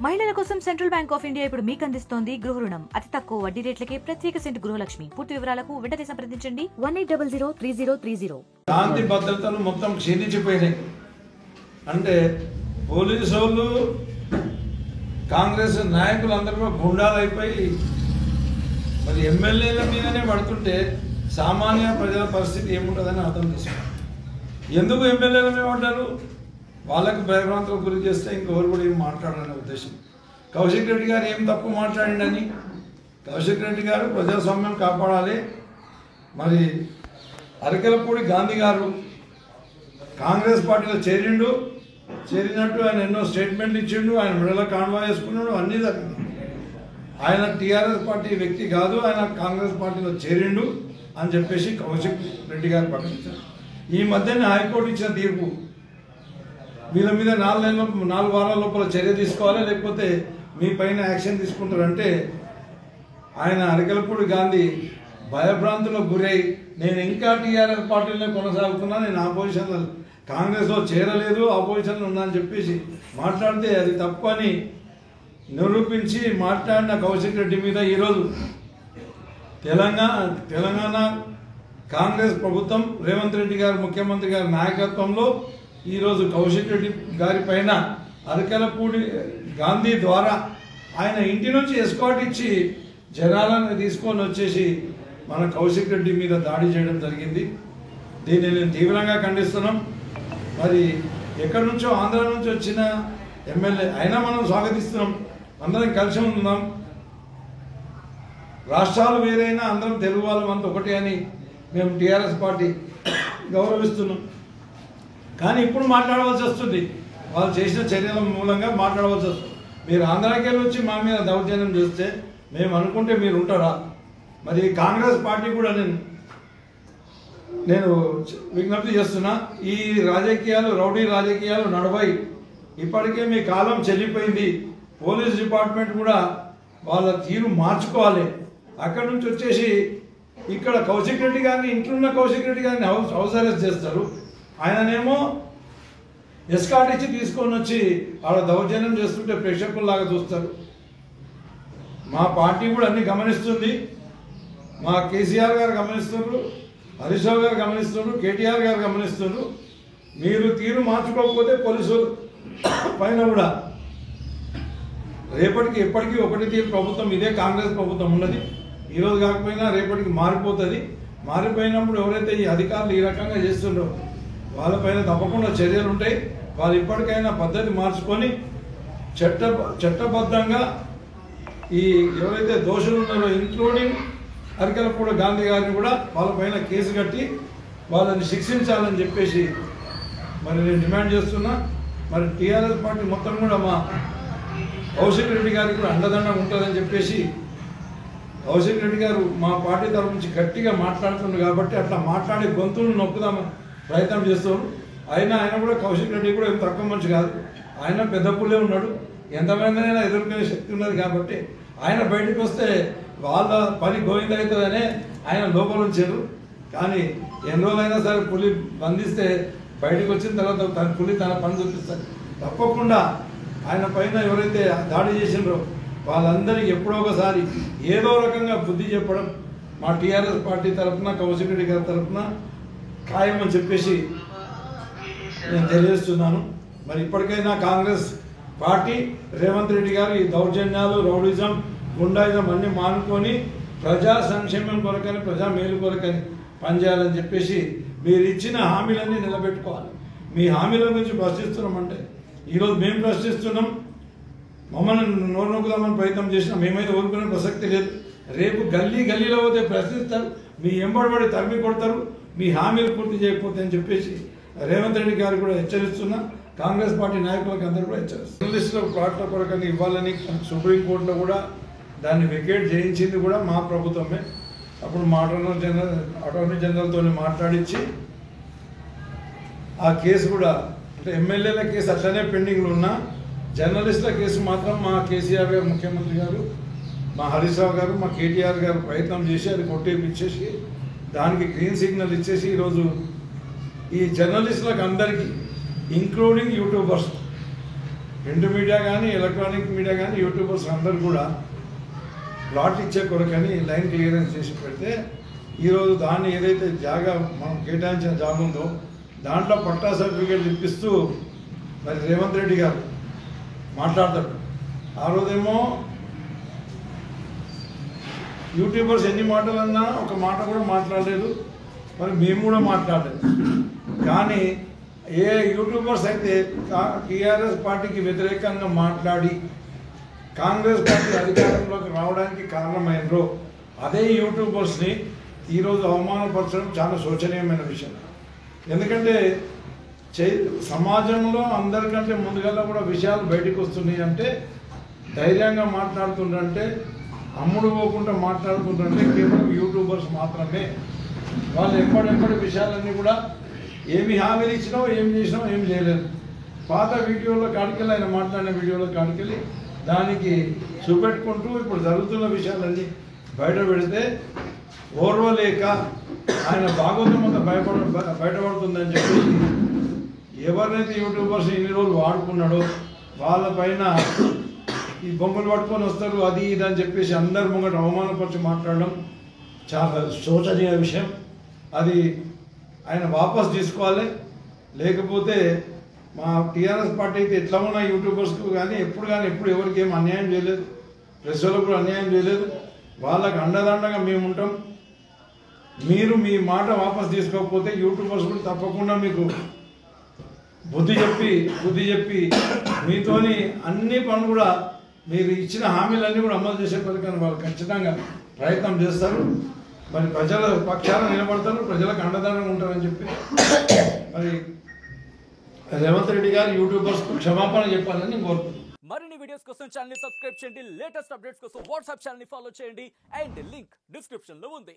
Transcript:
మహిళల కోసం central bank of India ఇప్పుడు మీకు అందిస్తోంది గృహ రుణం అతి తక్కువ వడ్డీ రేట్లకే ప్రత్యేక సెంటు గృహలక్ష్మి. పూర్తి వివరాలకు వెంటనే సంప్రదించండి 18003030. శాంతి భద్రతలు మొత్తం క్షీణించిపోయినాయి. అంటే పోలీసు వాళ్ళు కాంగ్రెస్ నాయకులందరూ గుండాలైపోయి మరి ఎమ్మెల్యేల మీదనే పడుతుంటే సామాన్య ప్రజల పరిస్థితి ఏముంటుందని అర్థం చేసుకోండి. ఎందుకు ఎమ్మెల్యేల మీద పడ్డారు? వాళ్ళకు భయభ్రాంతులకు గురి చేస్తే ఇంకెవరు కూడా ఏం మాట్లాడాలనే ఉద్దేశం. కౌశిక్ రెడ్డి గారు ఏం తప్పు మాట్లాడిండని, కౌశిక్ రెడ్డి గారు ప్రజాస్వామ్యం కాపాడాలి. మరి అరకెలపూడి గాంధీ గారు కాంగ్రెస్ పార్టీలో చేరినట్టు ఆయన ఎన్నో స్టేట్మెంట్లు ఇచ్చిండు, ఆయన మెడలో కాన్వా వేసుకున్నాడు, అన్నీ జరిగింది. ఆయన టీఆర్ఎస్ పార్టీ వ్యక్తి కాదు, ఆయన కాంగ్రెస్ పార్టీలో చేరిండు అని చెప్పేసి కౌశిక్ రెడ్డి గారు ప్రకటించారు. ఈ మధ్యనే హైకోర్టు ఇచ్చిన తీర్పు, వీళ్ళ మీద 4 వారాల లోపల చర్య తీసుకోవాలి, లేకపోతే మీ పైన యాక్షన్ తీసుకుంటారంటే ఆయన అరకెలపూడి గాంధీ భయభ్రాంతులకు గురై నేను ఇంకా టీఆర్ఎస్ పార్టీలో కొనసాగుతున్నా, నేను ఆపోజిషన్లో కాంగ్రెస్లో చేరలేదు, ఆపోజిషన్లో ఉన్నా అని చెప్పేసి మాట్లాడితే అది తప్పు అని నిరూపించి మాట్లాడిన కౌశిక్ రెడ్డి మీద ఈరోజు తెలంగాణ కాంగ్రెస్ ప్రభుత్వం రేవంత్ రెడ్డి గారు ముఖ్యమంత్రి గారి నాయకత్వంలో ఈరోజు కౌశిక్ రెడ్డి గారి పైన అరకెలపూడి గాంధీ ద్వారా ఆయన ఇంటి నుంచి ఎస్కాట్ ఇచ్చి జనాలను తీసుకొని వచ్చేసి మన కౌశిక్ రెడ్డి మీద దాడి చేయడం జరిగింది. దీన్ని నేను తీవ్రంగా ఖండిస్తున్నాం. మరి ఎక్కడి నుంచో ఆంధ్ర నుంచి వచ్చిన ఎమ్మెల్యే అయినా మనం స్వాగతిస్తున్నాం, అందరం కలిసి ఉందాం. రాష్ట్రాలు వేరైనా అందరం తెలుగు వాళ్ళం అంత ఒకటే అని మేము టీఆర్ఎస్ పార్టీ గౌరవిస్తున్నాం. కానీ ఇప్పుడు మాట్లాడవలసి వస్తుంది, వాళ్ళు చేసిన చర్యల మూలంగా మాట్లాడవలసి వస్తుంది. మీరు ఆంధ్రాకి వెళ్ళి వచ్చి మా మీద దౌర్జన్యం చేస్తే మేము అనుకుంటే మీరు ఉంటారా? మరి కాంగ్రెస్ పార్టీ కూడా నేను విజ్ఞప్తి చేస్తున్నా, ఈ రాజకీయాలు రౌడీ రాజకీయాలు నడవై, ఇప్పటికే మీ కాలం చెల్లిపోయింది. పోలీస్ డిపార్ట్మెంట్ కూడా వాళ్ళ తీరు మార్చుకోవాలి. అక్కడి నుంచి వచ్చేసి ఇక్కడ కౌశిక్ రెడ్డి గారిని, ఇంట్లో ఉన్న కౌశిక్ రెడ్డి గారిని హౌస్ అరెస్ట్ చేస్తారు, ఆయననేమో ఎస్కాట్ ఇచ్చి తీసుకొని వచ్చి ఆడ దౌర్జన్యం చేస్తుంటే ప్రేక్షకుల్లాగా చూస్తారు. మా పార్టీ కూడా అన్ని గమనిస్తుంది, మా కేసీఆర్ గారు గమనిస్తున్నారు, హరీష్ రావు గారు గమనిస్తున్నారు, కేటీఆర్ గారు గమనిస్తున్నారు. మీరు తీరు మార్చుకోకపోతే పోలీసులు పైన కూడా రేపటికి ఎప్పటికీ ఒకటి తీరు ప్రభుత్వం, ఇదే కాంగ్రెస్ ప్రభుత్వం ఉన్నది. ఈరోజు కాకపోయినా రేపటికి మారిపోతుంది. మారిపోయినప్పుడు ఎవరైతే ఈ అధికారులు ఈ రకంగా చేస్తుండో వాళ్ళపైన తప్పకుండా చర్యలు ఉంటాయి. వాళ్ళు ఇప్పటికైనా పద్ధతి మార్చుకొని చట్టబద్ధంగా ఈ ఎవరైతే దోషులు ఉన్నారో ఇంక్లూడింగ్ అరకెలపూడి గాంధీ గారిని కూడా వాళ్ళపైన కేసు కట్టి వాళ్ళని శిక్షించాలని చెప్పేసి మరి నేను డిమాండ్ చేస్తున్నా. మరి టీఆర్ఎస్ పార్టీ మొత్తం కూడా మా కౌశిక్ రెడ్డి గారికి కూడా అండదండం ఉంటుందని చెప్పేసి కౌశిక్ రెడ్డి గారు మా పార్టీ తరఫు నుంచి గట్టిగా మాట్లాడుతున్నారు కాబట్టి అట్లా మాట్లాడే గొంతులను నొక్కుదామని ప్రయత్నం చేస్తున్నారు. ఆయన కూడా కౌశిక్ రెడ్డి కూడా ఏం తక్కువ మనిషి కాదు, ఆయన పెద్ద పుల్లే ఉన్నాడు, ఎంతమందినైనా ఎదుర్కొనే శక్తి ఉన్నది. కాబట్టి ఆయన బయటకు వస్తే వాళ్ళ పని గోయిందవుతుందనే ఆయన లోపల ఉంచారు. కానీ ఎన్ని రోజులైనా సరే పులి బంధిస్తే బయటకు వచ్చిన తర్వాత తన పులి తన పని చూపిస్తారు. తప్పకుండా ఆయన పైన ఎవరైతే దాడి చేసినారో వాళ్ళందరికీ ఎప్పుడో ఒకసారి ఏదో రకంగా బుద్ధి చెప్పడం మా టీఆర్ఎస్ పార్టీ తరఫున కౌశిక్ రెడ్డి గారి తరఫున ఖాయమని చెప్పేసి నేను తెలియజేస్తున్నాను. మరి ఇప్పటికైనా కాంగ్రెస్ పార్టీ రేవంత్ రెడ్డి గారు ఈ దౌర్జన్యాలు, రౌడిజం, గుండాయిజం అన్నీ మానుకొని ప్రజా సంక్షేమం కొరకని, ప్రజా మేలు కొరకని పనిచేయాలని చెప్పేసి మీరు ఇచ్చిన హామీలన్నీ నిలబెట్టుకోవాలి. మీ హామీల గురించి ప్రశ్నిస్తున్నామంటే ఈరోజు మేము ప్రశ్నిస్తున్నాం, మమ్మల్ని నోరు నొక్కుదామని ప్రయత్నం చేసినా మేమైతే ఊరుకునే ప్రసక్తి లేదు. రేపు గల్లీలో పోతే ప్రశ్నిస్తారు, మీ ఎంబడబడి తరిమి కొడతారు, మీ హామీలు పూర్తి చేయకపోతే అని చెప్పేసి రేవంత్ రెడ్డి గారు కూడా హెచ్చరిస్తున్నా. కాంగ్రెస్ పార్టీ నాయకులకు అందరూ కూడా హెచ్చరిస్తారు. జర్నలిస్టులకు ప్లాట్ల కొరకని ఇవ్వాలని సుప్రీంకోర్టులో కూడా దాన్ని వెకేట్ చేయించింది కూడా మా ప్రభుత్వమే. అప్పుడు మా అటార్నీ జనరల్తో మాట్లాడించి ఆ కేసు కూడా, అంటే ఎమ్మెల్యేల కేసు అట్లనే పెండింగ్లో ఉన్న జర్నలిస్టుల కేసు మాత్రం మా కేసీఆర్ గారు ముఖ్యమంత్రి గారు, మా హరీష్ రావు గారు, మా కేటీఆర్ గారు ప్రయత్నం చేసి అది కొట్టేపిచ్చేసి దానికి గ్రీన్ సిగ్నల్ ఇచ్చేసి ఈరోజు ఈ జర్నలిస్టులకు అందరికీ ఇంక్లూడింగ్ యూట్యూబర్స్ ప్రింట్ మీడియా కానీ ఎలక్ట్రానిక్ మీడియా కానీ యూట్యూబర్స్ అందరూ కూడా ప్లాట్ ఇచ్చే కొరకని లైన్ క్లియరెన్స్ చేసి పెడితే ఈరోజు దాన్ని ఏదైతే జాగా మనం కేటాయించిన జాగా ఉందో దాంట్లో పట్టా సర్టిఫికేట్ ఇప్పిస్తూ మరి రేవంత్ రెడ్డి గారు మాట్లాడతాడు. ఆ రోజేమో యూట్యూబర్స్ ఎన్ని మాటలు అన్నా ఒక మాట కూడా మాట్లాడలేదు, మరి మేము కూడా మాట్లాడలేదు. కానీ ఏ యూట్యూబర్స్ అయితే టీఆర్ఎస్ పార్టీకి వ్యతిరేకంగా మాట్లాడి కాంగ్రెస్ పార్టీ అధికారంలోకి రావడానికి కారణమైనరో అదే యూట్యూబర్స్ని ఈరోజు అవమానపరచడం చాలా శోచనీయమైన విషయం. ఎందుకంటే సమాజంలో అందరికంటే ముందుగా కూడా విషయాలు బయటకు వస్తున్నాయి అంటే ధైర్యంగా మాట్లాడుతుంటే అమ్ముడు పోకుండా మాట్లాడుతుంటే కేవలం యూట్యూబర్స్ మాత్రమే. వాళ్ళు ఎప్పటికప్పుడు విషయాలన్నీ కూడా ఏమి హామీలు ఇచ్చినా ఏం చేసినా ఏం చేయలేదు. పాత వీడియోలో కాడికెళ్ళి ఆయన మాట్లాడిన వీడియోలో కాడికెళ్ళి దానికి చూపెట్టుకుంటూ ఇప్పుడు జరుగుతున్న విషయాలన్నీ బయట పెడితే ఓర్వలేక ఆయన భాగవతం అంతా బయటపడుతుందని చెప్పి ఎవరినైతే యూట్యూబర్స్ ఇన్ని రోజులు వాడుకున్నాడో వాళ్ళపైన ఈ బొమ్మలు పట్టుకొని వస్తారు అది ఇది అని చెప్పేసి అందరి ముంగట అవమానపరిచి మాట్లాడడం చాలా శోచనీయ విషయం. అది ఆయన వాపస్ తీసుకోవాలి. లేకపోతే మా టీఆర్ఎస్ పార్టీ అయితే ఎట్లా ఉన్న యూట్యూబర్స్కు కానీ ఎప్పుడు ఎవరికి ఏం అన్యాయం చేయలేదు, ప్రెస్ వాళ్ళకు కూడా అన్యాయం చేయలేదు. వాళ్ళకి అండదండగా మేము ఉంటాం. మీరు మీ మాట వాపస్ తీసుకోకపోతే యూట్యూబర్స్ కూడా తప్పకుండా మీకు బుద్ధి చెప్పి మీతోని అన్ని పనులు కూడా మీరు ఇచ్చిన హామీలన్నీ కూడా అమలు చేసే పథకాన్ని వాళ్ళు ఖచ్చితంగా ప్రయత్నం చేస్తారు. మరి ప్రజల పక్షాన నిలబడతారు, ప్రజలకు అండదండగా ఉంటారని చెప్పి మరి రేవంత్ రెడ్డి గారు యూట్యూబర్స్కు క్షమాపణ చెప్పాలని కోరుతున్నాను. మరిన్ని వీడియోస్ కోసం ఛానల్ ని సబ్స్క్రైబ్ చేయండి, లేటెస్ట్ అప్డేట్స్ కోసం వాట్సాప్ ఛానల్ ని ఫాలో చేయండి అండ్ లింక్ డిస్క్రిప్షన్ లో ఉంది.